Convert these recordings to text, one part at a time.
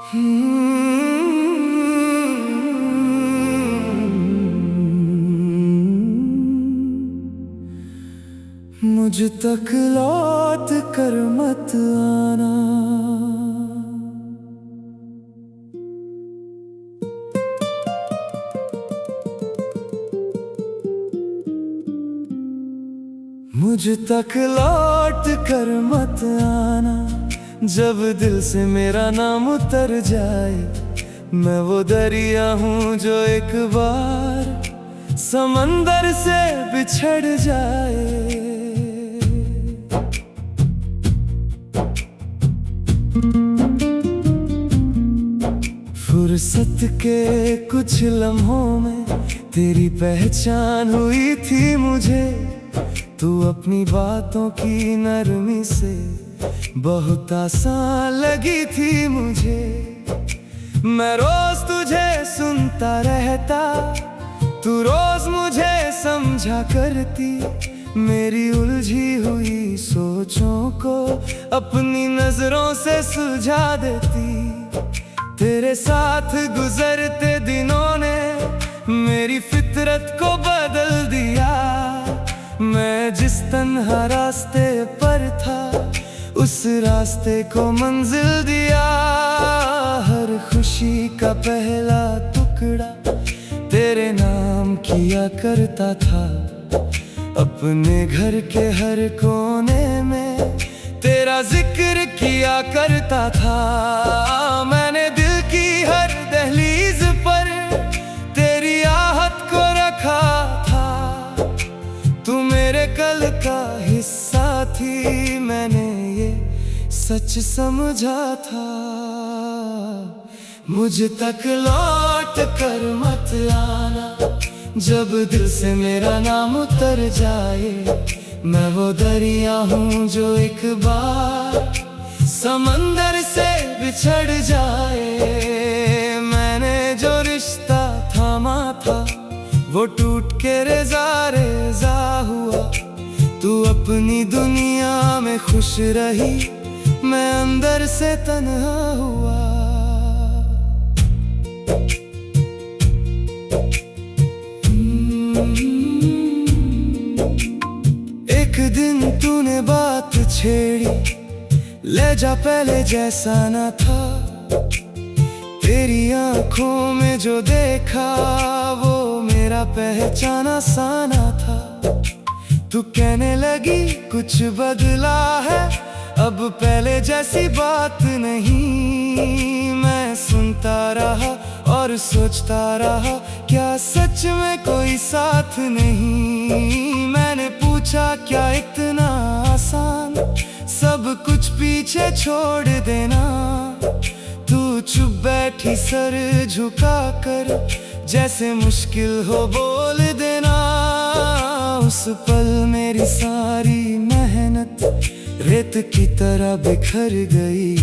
मुझ तक लौट कर मत आना, मुझ तक लौट कर मत आना। जब दिल से मेरा नाम उतर जाए, मैं वो दरिया हूँ जो एक बार समंदर से बिछड़ जाए। फुर्सत के कुछ लम्हों में तेरी पहचान हुई थी मुझे। तू अपनी बातों की नरमी से बहुत आसान लगी थी मुझे। मैं रोज तुझे सुनता रहता, तू रोज मुझे समझा करती। मेरी उलझी हुई सोचों को अपनी नजरों से सुलझा देती। तेरे साथ गुजरते दिनों ने मेरी फितरत को बदल दिया। मैं जिस तन्हा रास्ते पर था, उस रास्ते को मंजिल दिया। हर खुशी का पहला टुकड़ा तेरे नाम किया करता था। अपने घर के हर कोने में तेरा जिक्र किया करता था। मैंने दिल की हर दहलीज पर तेरी आहट को रखा था। तू मेरे कल का हिस्सा थी, मैंने ये सच समझा था। मुझ तक लौट कर मत आना, जब दिल से मेरा नाम उतर जाए। मैं वो दरिया हूँ जो एक बार समंदर से बिछड़ जाए। मैंने जो रिश्ता थामा था, वो टूट के रेजा रेजा हुआ। तू अपनी दुनिया में खुश रही, मैं अंदर से तन्हा हुआ। एक दिन तूने बात छेड़ी, ले जा पहले जैसा न था। तेरी आंखों में जो देखा, वो मेरा पहचाना सा न था। तू कहने लगी कुछ बदला है, अब पहले जैसी बात नहीं। मैं सुनता रहा और सोचता रहा, क्या सच में कोई साथ नहीं। मैंने पूछा क्या इतना आसान सब कुछ पीछे छोड़ देना। तू चुप बैठी सर झुका कर, जैसे मुश्किल हो बोल देना। उस पल मेरी सारी मेहनत रेत की तरह बिखर गई।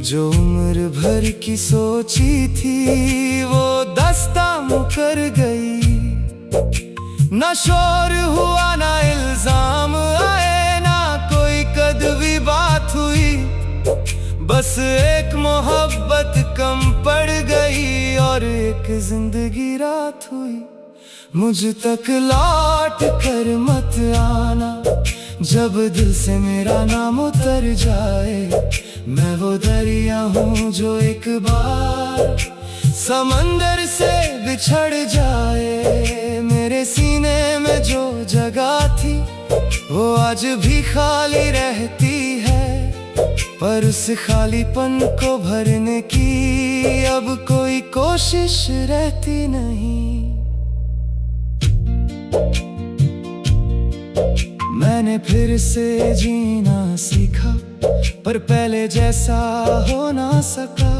जो उम्र भर की सोची थी, वो दस्ता मुकर गई। ना शोर हुआ ना इल्जाम आए, ना कोई कदवी बात हुई। बस एक मोहब्बत कम पड़ गई और एक जिंदगी रात हुई। मुझ तक लौट कर मत आना, जब दिल से मेरा नाम उतर जाए। मैं वो दरिया हूँ जो एक बार समंदर से बिछड़ जाए। मेरे सीने में जो जगह थी, वो आज भी खाली रहती है। पर उस खालीपन को भरने की अब कोई कोशिश रहती नहीं। मैंने फिर से जीना सीखा, पर पहले जैसा हो ना सका।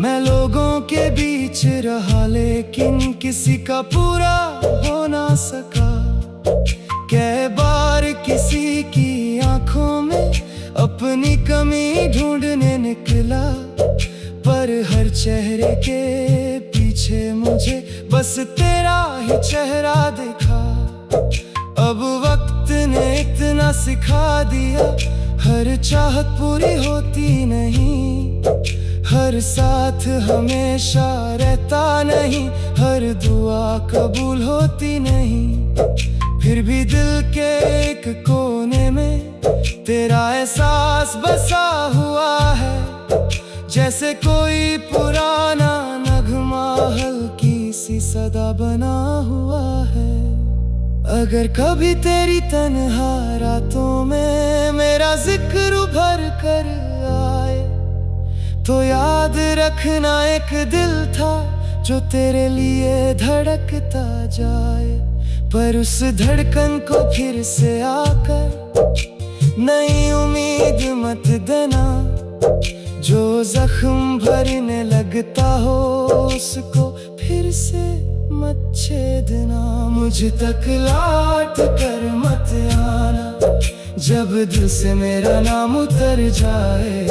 मैं लोगों के बीच रहा, लेकिन किसी का पूरा हो ना सका। कई बार किसी की आंखों में अपनी कमी ढूंढने निकला, पर हर चेहरे के पीछे मुझे बस तेरा ही चेहरा दिखा। अब वक्त ने इतना सिखा दिया, हर चाहत पूरी होती नहीं, हर साथ हमेशा रहता नहीं, हर दुआ कबूल होती नहीं। फिर भी दिल के एक कोने में तेरा एहसास बसा हुआ है, जैसे कोई पुराना नगमा हल्की सी सदा बना हुआ है। अगर कभी तेरी तन्हा रातों में मेरा जिक्र उभर कर आए, तो याद रखना एक दिल था जो तेरे लिए धड़कता जाए। पर उस धड़कन को फिर से आकर नई उम्मीद मत देना, जो जख्म भरने लगता हो उसको फिर से मत छेदना। मुझ तक लौट कर मत आना, जब दिल से मेरा नाम उतर जाए।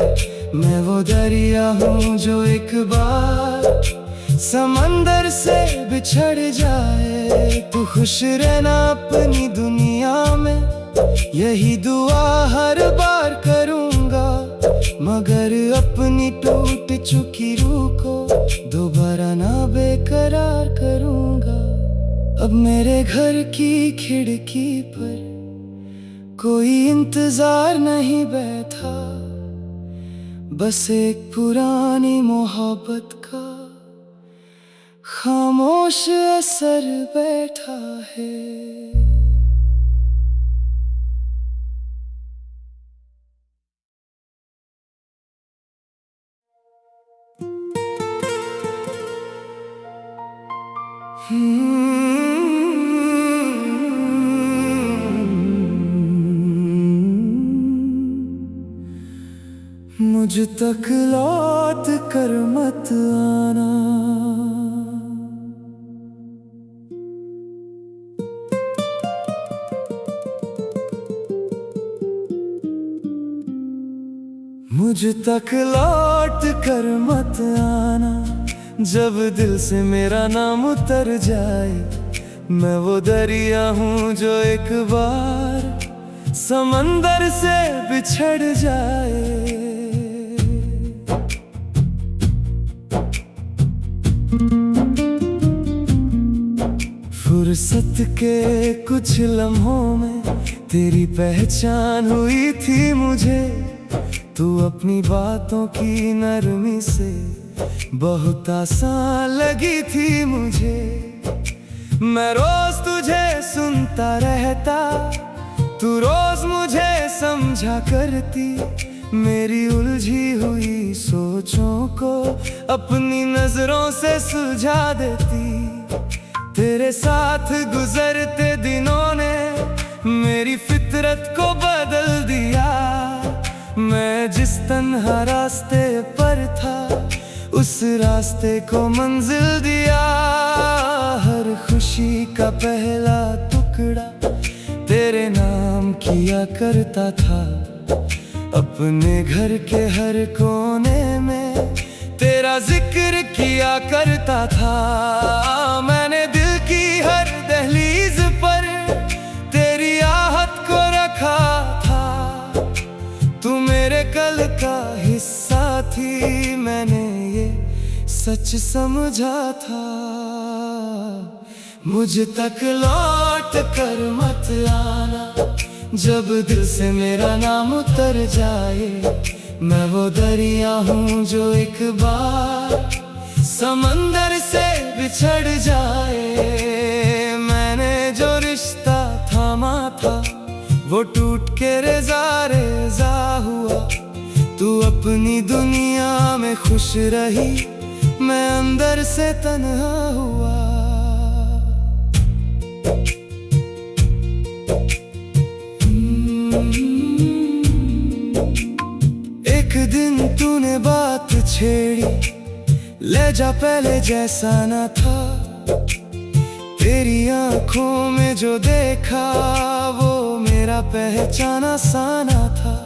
मैं वो दरिया हूँ जो एक बार समंदर से बिछड़ जाए। तू खुश रहना अपनी दुनिया में, यही दुआ हर बार करूँगा, मगर अपनी टूट चुकी रूह को दोबारा ना बेकरार करूँगा। अब मेरे घर की खिड़की पर कोई इंतजार नहीं बैठा, बस एक पुरानी मोहब्बत का खामोश असर बैठा है। मुझ तक लौट कर मत आना, मुझ तक लौट कर मत आना, जब दिल से मेरा नाम उतर जाए। मैं वो दरिया हूँ जो एक बार समंदर से बिछड़ जाए। फुर्सत के कुछ लम्हों में तेरी पहचान हुई थी मुझे। तू अपनी बातों की नरमी से बहुत आसान लगी थी मुझे। मैं रोज तुझे सुनता रहता, तू रोज मुझे समझा करती। मेरी उलझी हुई सोचों को अपनी नजरों से सुलझा देती। तेरे साथ गुजरते दिनों ने मेरी फितरत को बदल दिया। मैं जिस तन्हा रास्ते पर था उस रास्ते को मंजिल दिया। हर खुशी का पहला टुकड़ा तेरे नाम किया करता था। अपने घर के हर कोने में तेरा जिक्र किया करता था। मैंने दिल की हर दहलीज पर तेरी आहट को रखा था। तू मेरे कल का हिस्सा थी, मैंने ये सच समझा था। मुझ तक लौट कर मत आना, जब दिल से मेरा नाम उतर जाए। मैं वो दरिया हूँ जो एक बार समंदर से बिछड़ जाए। मैंने जो रिश्ता थामा था वो टूट के रेजा रेजा हुआ। तू अपनी दुनिया में खुश रही, मैं अंदर से तन्हा हुआ। एक दिन तूने बात छेड़ी, ले जा पहले जैसा न था। तेरी आंखों में जो देखा वो मेरा पहचाना सा न था।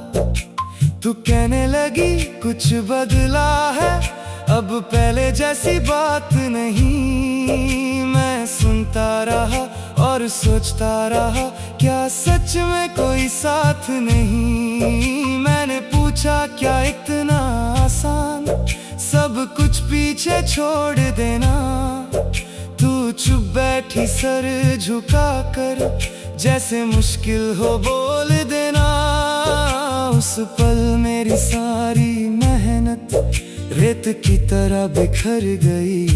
तू कहने लगी कुछ बदला है, अब पहले जैसी बात नहीं। मैं सुनता रहा और सोचता रहा, क्या सच में कोई साथ नहीं। पूछा क्या इतना आसान सब कुछ पीछे छोड़ देना। तू चुप बैठी सर झुका कर जैसे मुश्किल हो बोल देना। उस पल मेरी सारी मेहनत रेत की तरह बिखर गई।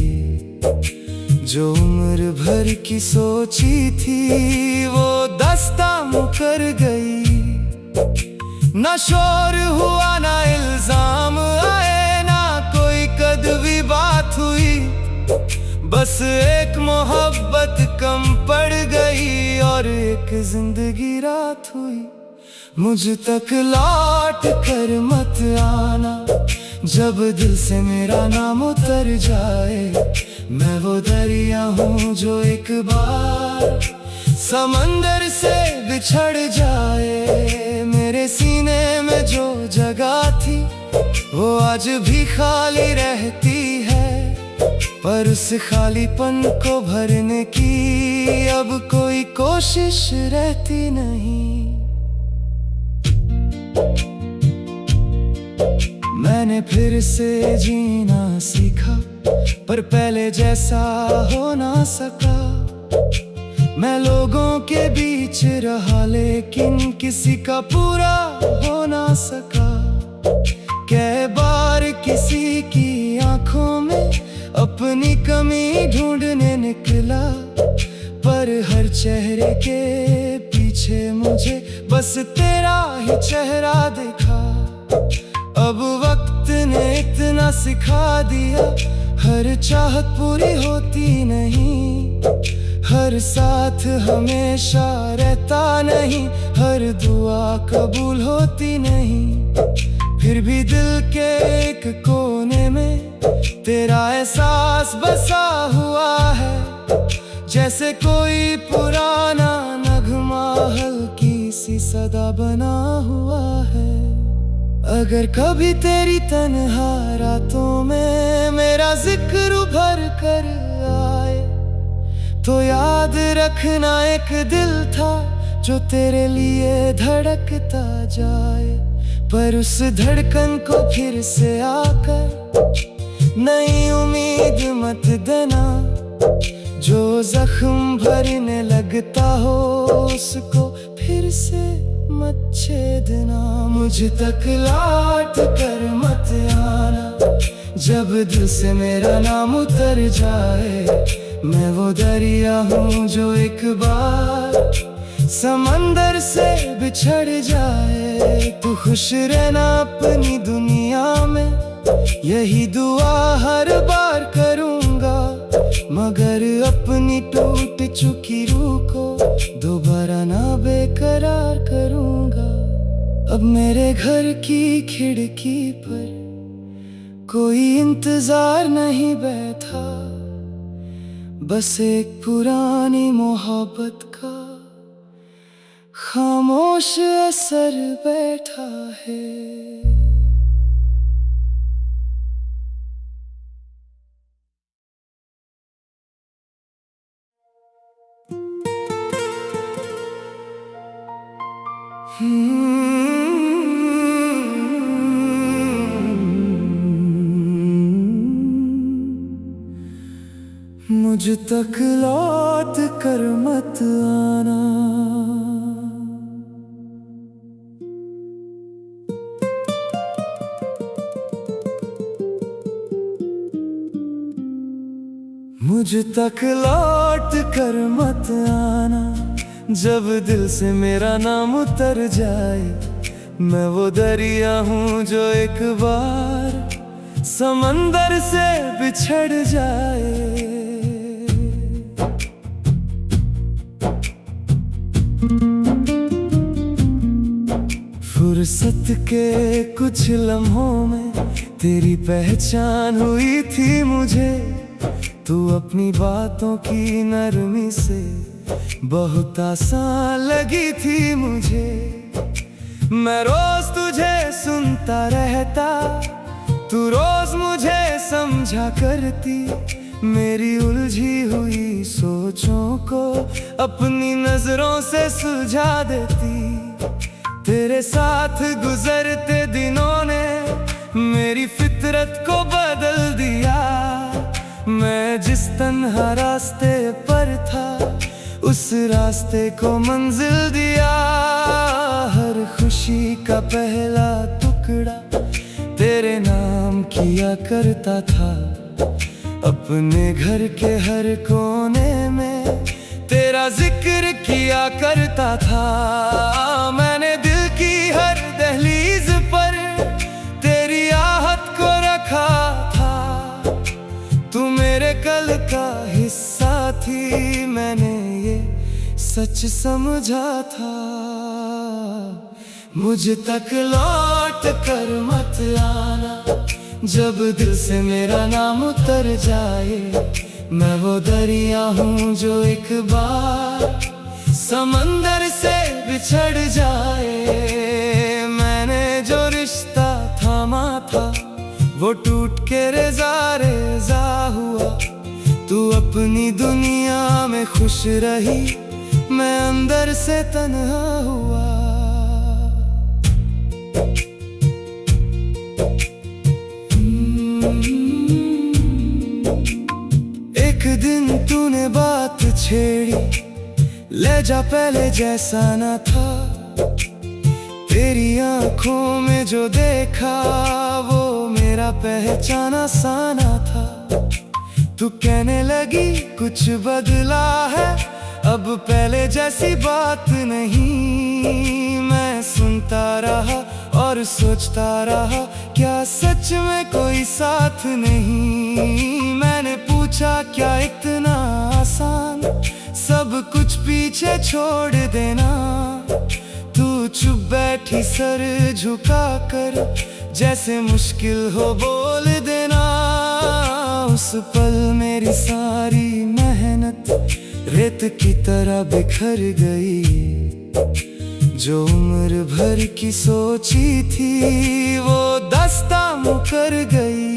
जो उम्र भर की सोची थी वो दस्ता मुकर गई। ना शोर हुआ ना इल्जाम आए ना कोई कदवी बात हुई। बस एक मोहब्बत कम पड़ गई और एक जिंदगी रात हुई। मुझ तक लौट कर मत आना जब दिल से मेरा नाम उतर जाए। मैं वो दरिया हूँ जो एक बार समंदर से बिछड़ जाए। मेरे सीने में जो जगह थी वो आज भी खाली रहती है। पर उस खालीपन को भरने की अब कोई कोशिश रहती नहीं। मैंने फिर से जीना सीखा पर पहले जैसा हो ना सका। मैं लोगों के बीच रहा लेकिन किसी का पूरा हो ना सका। कई बार किसी की आंखों में अपनी कमी ढूंढने निकला पर हर चेहरे के पीछे मुझे बस तेरा ही चेहरा दिखा। अब वक्त ने इतना सिखा दिया हर चाहत पूरी होती नहीं। हर साथ हमेशा रहता नहीं हर दुआ कबूल होती नहीं। फिर भी दिल के एक कोने में तेरा एहसास बसा हुआ है। जैसे कोई पुराना नगमा हल्की सी सदा बना हुआ है। अगर कभी तेरी तन्हा रातों में मेरा जिक्र उभर कर आए तो याद रखना एक दिल था जो तेरे लिए धड़कता जाए। पर उस धड़कन को फिर से आकर नई उम्मीद मत देना। जो जख्म भरने लगता हो उसको फिर से मत छेदना। मुझ तक लौट कर मत आना जब दिल से मेरा नाम उतर जाए। मैं वो दरिया हूँ जो एक बार समंदर से बिछड़ जाए। तू खुश रहना अपनी दुनिया में यही दुआ हर बार करूँगा। मगर अपनी टूट चुकी रूह को दोबारा ना बेकरार करूँगा। अब मेरे घर की खिड़की पर कोई इंतजार नहीं बैठा। बस एक पुरानी मोहब्बत का खामोश असर बैठा है। मुझ तक लौट कर मत आना मुझ तक लौट कर मत आना जब दिल से मेरा नाम उतर जाए। मैं वो दरिया हूँ जो एक बार समंदर से बिछड़ जाए। फुर्सत के कुछ लम्हों में तेरी पहचान हुई थी मुझे। तू अपनी बातों की नरमी से बहुत आसान लगी थी मुझे। मैं रोज तुझे सुनता रहता, तू रोज मुझे समझा करती। मेरी उलझी हुई सोचों को अपनी नजरों से सुलझा देती। तेरे साथ गुजरते दिनों ने मेरी फितरत को बदल दिया। मैं जिस तन्हा रास्ते पर था उस रास्ते को मंजिल दिया। हर खुशी का पहला टुकड़ा तेरे नाम किया करता था। अपने घर के हर कोने में तेरा जिक्र किया करता था। मैंने दिल की हर दहलीज पर तेरी आहट को रखा था। तू मेरे कल का हिस्सा थी, मैंने ये सच समझा था। मुझ तक लौट कर मत आना, जब दिल से मेरा नाम उतर जाए। मैं वो दरिया हूँ जो एक बार समंदर से बिछड़ जाए। मैंने जो रिश्ता थामा था वो टूट के रेजा रेजा हुआ। तू अपनी दुनिया में खुश रही, मैं अंदर से तन्हा हुआ। एक दिन तूने बात छेड़ी, ले जा पहले जैसा न था। तेरी आंखों में जो देखा वो मेरा पहचाना सा ना था। तू कहने लगी कुछ बदला है, अब पहले जैसी बात नहीं। मैं सुनता रहा और सोचता रहा, क्या सच में कोई साथ नहीं। मैंने पूछा क्या इतना आसान सब कुछ पीछे छोड़ देना। तू चुप बैठी सर झुका कर, जैसे मुश्किल हो बोल देना। उस पल मेरी सारी मेहनत रेत की तरह बिखर गई। जो उम्र भर की सोची थी वो दस्ता मुकर गई।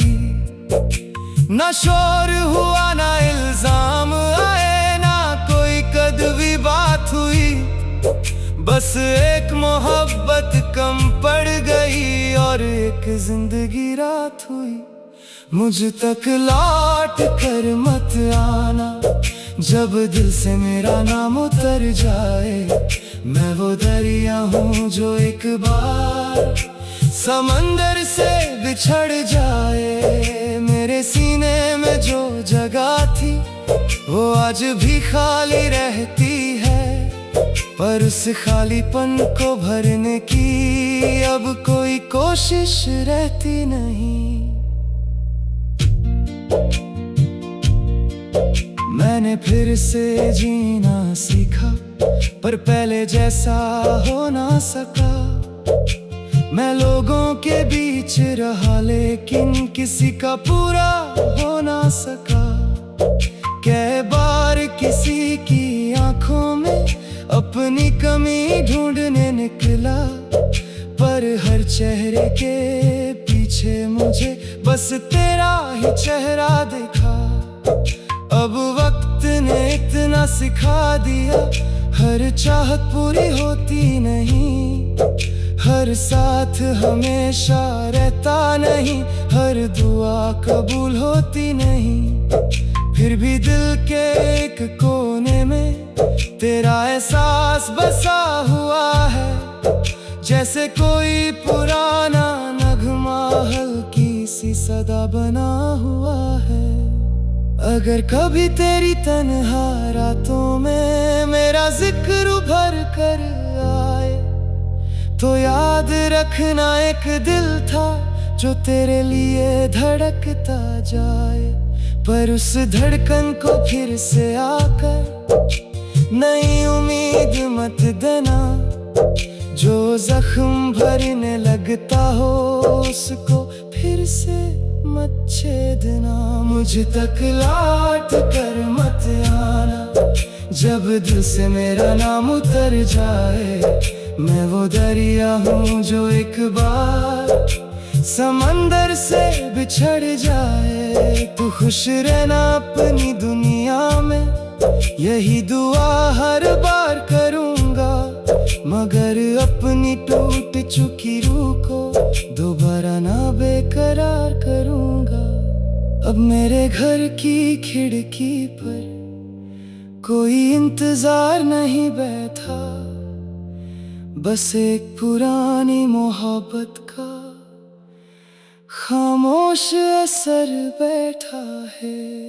ना शोर हुआ ना इल्जाम आए, ना कोई कदवी बात हुई। बस एक मोहब्बत कम पड़ गई और एक जिंदगी रात हुई। मुझ तक लौट कर मत आना, जब दिल से मेरा नाम उतर जाए। मैं वो दरिया हूँ जो एक बार समंदर से बिछड़ जाए। मेरे सीने में जो जगह थी वो आज भी खाली रहती है, पर उस खालीपन को भरने की अब कोई कोशिश रहती नहीं। मैंने फिर से जीना सीखा, पर पहले जैसा हो ना सका। मैं लोगों के बीच रहा लेकिन किसी का पूरा हो ना सका। कई बार किसी की आंखों में अपनी कमी ढूंढने निकला, पर हर चेहरे के पीछे मुझे बस तेरा ही चेहरा दिखा। अब वक्त ने इतना सिखा दिया, हर चाहत पूरी होती नहीं। हर साथ हमेशा रहता नहीं, हर दुआ कबूल होती नहीं। फिर भी दिल के एक कोने में तेरा एहसास बसा हुआ है, जैसे कोई पुराना नगमा हल्की सी सदा बना हुआ है। अगर कभी तेरी तन्हा रातों में मेरा जिक्र उभर कर आए, तो याद रखना एक दिल था जो तेरे लिए धड़कता जाए। पर उस धड़कन को फिर से आकर नई उम्मीद मत देना। जो जख्म भरने लगता हो उसको फिर से मत छेदना। मुझ तक लौट कर मत आना, जब दिल से मेरा नाम उतर जाए। मैं वो दरिया हूँ जो एक बार समंदर से बिछड़ जाए। तू खुश रहना अपनी दुनिया में, यही दुआ हर बार करूँगा। मगर अपनी टूट चुकी रूह को दोबारा ना बेकरार करूंगा। अब मेरे घर की खिड़की पर कोई इंतजार नहीं बैठा, बस एक पुरानी मोहब्बत का खामोश असर बैठा है।